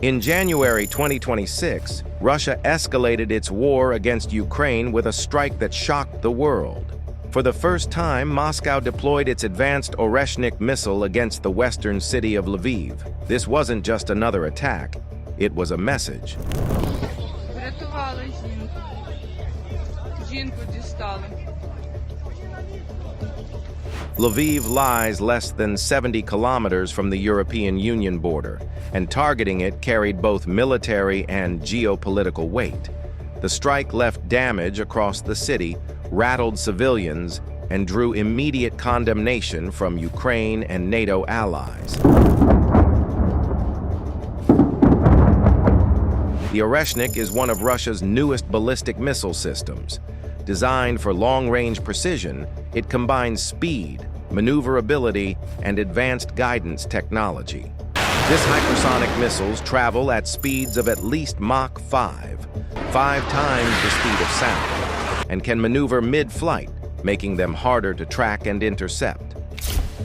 In January 2026, Russia escalated its war against Ukraine with a strike that shocked the world. For the first time, Moscow deployed its advanced Oreshnik missile against the western city of Lviv. This wasn't just another attack, it was a message. Врятували жінку. Жінку дістали. Lviv lies less than 70 kilometers from the European Union border, and targeting it carried both military and geopolitical weight. The strike left damage across the city, rattled civilians, and drew immediate condemnation from Ukraine and NATO allies. The Oreshnik is one of Russia's newest ballistic missile systems. Designed for long-range precision, it combines speed, maneuverability, and advanced guidance technology. This hypersonic missiles travel at speeds of at least Mach 5, 5 times the speed of sound, and can maneuver mid-flight, making them harder to track and intercept.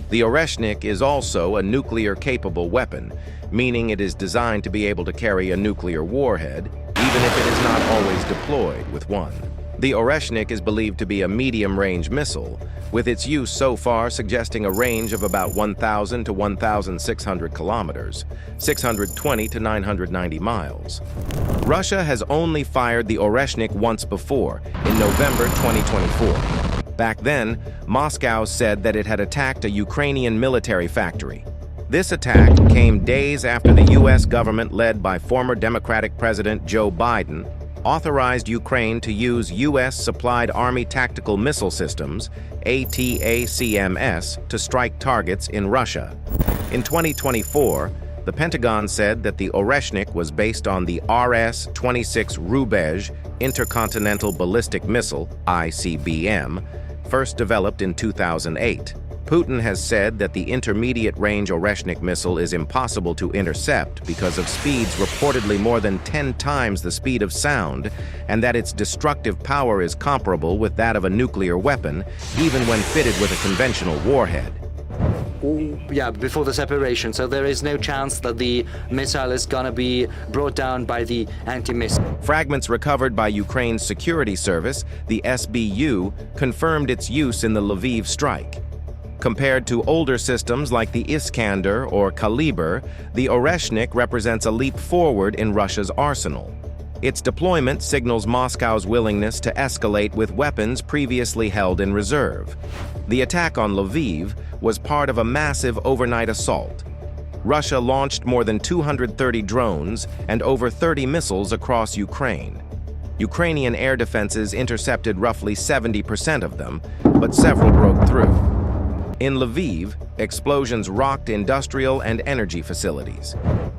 The Oreshnik is also a nuclear-capable weapon, meaning it is designed to be able to carry a nuclear warhead, even if it is not always deployed with one. The Oreshnik is believed to be a medium-range missile, with its use so far suggesting a range of about 1,000 to 1,600 kilometers, 620 to 990 miles. Russia has only fired the Oreshnik once before, in November 2024. Back then, Moscow said that it had attacked a Ukrainian military factory. This attack came days after the U.S. government, led by former Democratic President Joe Biden, authorized Ukraine to use U.S.-supplied Army Tactical Missile Systems, ATACMS, to strike targets in Russia. In 2024, the Pentagon said that the Oreshnik was based on the RS-26 Rubezh Intercontinental Ballistic Missile, ICBM, first developed in 2008. Putin has said that the intermediate-range Oreshnik missile is impossible to intercept because of speeds reportedly more than 10 times the speed of sound, and that its destructive power is comparable with that of a nuclear weapon, even when fitted with a conventional warhead. Yeah, before the separation, so there is no chance that the missile is gonna be brought down by the anti-missile. Fragments recovered by Ukraine's security service, the SBU, confirmed its use in the Lviv strike. Compared to older systems like the Iskander or Kalibr, the Oreshnik represents a leap forward in Russia's arsenal. Its deployment signals Moscow's willingness to escalate with weapons previously held in reserve. The attack on Lviv was part of a massive overnight assault. Russia launched more than 230 drones and over 30 missiles across Ukraine. Ukrainian air defenses intercepted roughly 70% of them, but several broke through. In Lviv, explosions rocked industrial and energy facilities.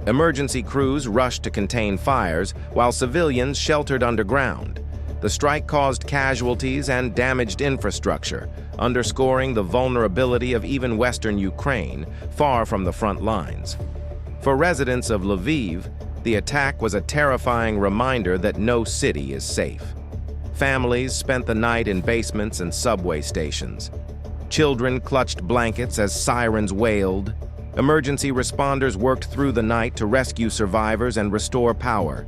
Emergency crews rushed to contain fires, while civilians sheltered underground. The strike caused casualties and damaged infrastructure, underscoring the vulnerability of even western Ukraine, far from the front lines. For residents of Lviv, the attack was a terrifying reminder that no city is safe. Families spent the night in basements and subway stations. Children clutched blankets as sirens wailed. Emergency responders worked through the night to rescue survivors and restore power.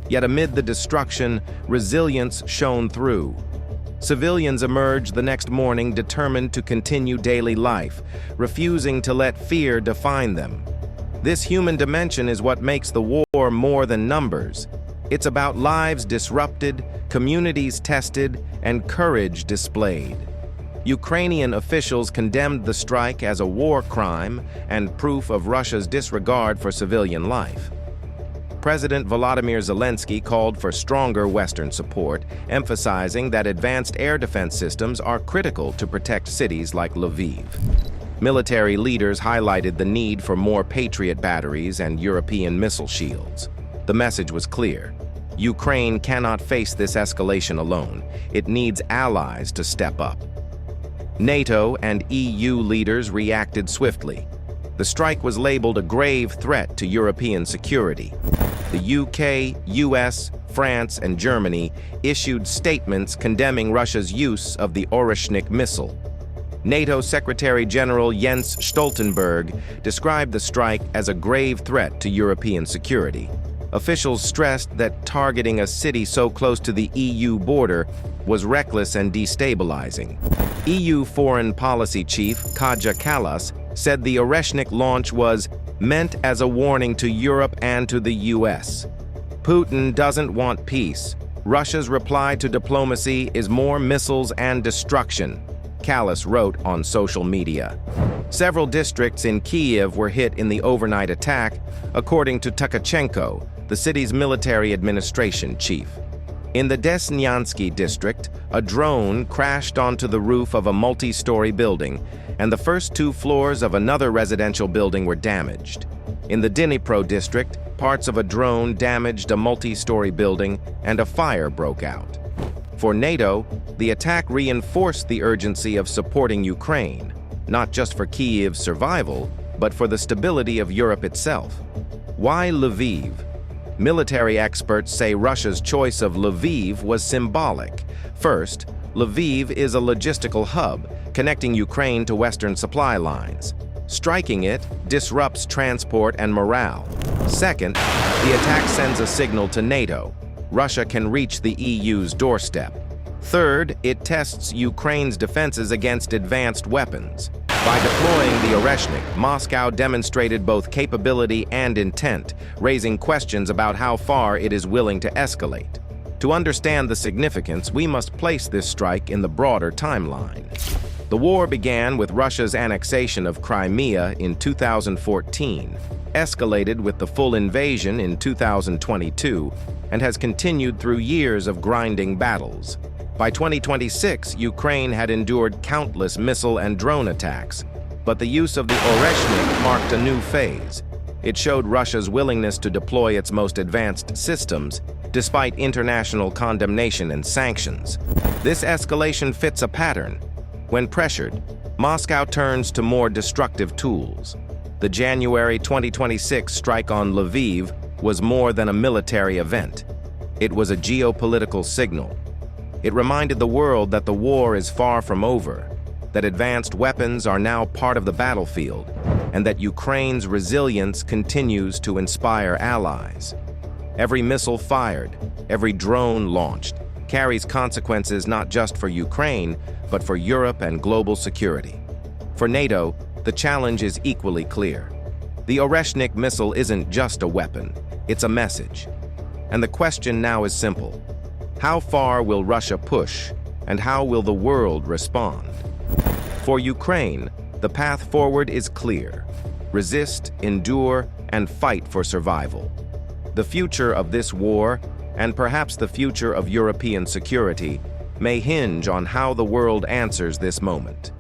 Yet amid the destruction, resilience shone through. Civilians emerged the next morning determined to continue daily life, refusing to let fear define them. This human dimension is what makes the war more than numbers. It's about lives disrupted, communities tested, and courage displayed. Ukrainian officials condemned the strike as a war crime and proof of Russia's disregard for civilian life. President Vladimir Zelensky called for stronger Western support, emphasizing that advanced air defense systems are critical to protect cities like Lviv. Military leaders highlighted the need for more Patriot batteries and European missile shields. The message was clear. Ukraine cannot face this escalation alone. It needs allies to step up. NATO and EU leaders reacted swiftly. The strike was labeled a grave threat to European security. The UK, US, France, and Germany issued statements condemning Russia's use of the Oreshnik missile. NATO Secretary General Jens Stoltenberg described the strike as a grave threat to European security. Officials stressed that targeting a city so close to the EU border was reckless and destabilizing. EU Foreign Policy Chief Kaja Kallas said the Oreshnik launch was meant as a warning to Europe and to the US. Putin doesn't want peace. Russia's reply to diplomacy is more missiles and destruction, Kallas wrote on social media. Several districts in Kyiv were hit in the overnight attack, according to Tukachenko, the city's military administration chief. In the Desnyansky district, a drone crashed onto the roof of a multi-story building, and the first 2 floors of another residential building were damaged. In the Dnipro district, parts of a drone damaged a multi-story building, and a fire broke out. For NATO, the attack reinforced the urgency of supporting Ukraine, not just for Kyiv's survival, but for the stability of Europe itself. Why Lviv? Military experts say Russia's choice of Lviv was symbolic. First, Lviv is a logistical hub, connecting Ukraine to Western supply lines. Striking it disrupts transport and morale. Second, the attack sends a signal to NATO. Russia can reach the EU's doorstep. Third, it tests Ukraine's defenses against advanced weapons. By deploying the Oreshnik, Moscow demonstrated both capability and intent, raising questions about how far it is willing to escalate. To understand the significance, we must place this strike in the broader timeline. The war began with Russia's annexation of Crimea in 2014, escalated with the full invasion in 2022, and has continued through years of grinding battles. By 2026, Ukraine had endured countless missile and drone attacks, but the use of the Oreshnik marked a new phase. It showed Russia's willingness to deploy its most advanced systems, despite international condemnation and sanctions. This escalation fits a pattern. When pressured, Moscow turns to more destructive tools. The January 2026 strike on Lviv was more than a military event. It was a geopolitical signal. It reminded the world that the war is far from over, that advanced weapons are now part of the battlefield, and that Ukraine's resilience continues to inspire allies. Every missile fired, every drone launched, carries consequences not just for Ukraine, but for Europe and global security. For NATO, the challenge is equally clear. The Oreshnik missile isn't just a weapon, it's a message. And the question now is simple. How far will Russia push, and how will the world respond? For Ukraine, the path forward is clear. Resist, endure, and fight for survival. The future of this war, and perhaps the future of European security, may hinge on how the world answers this moment.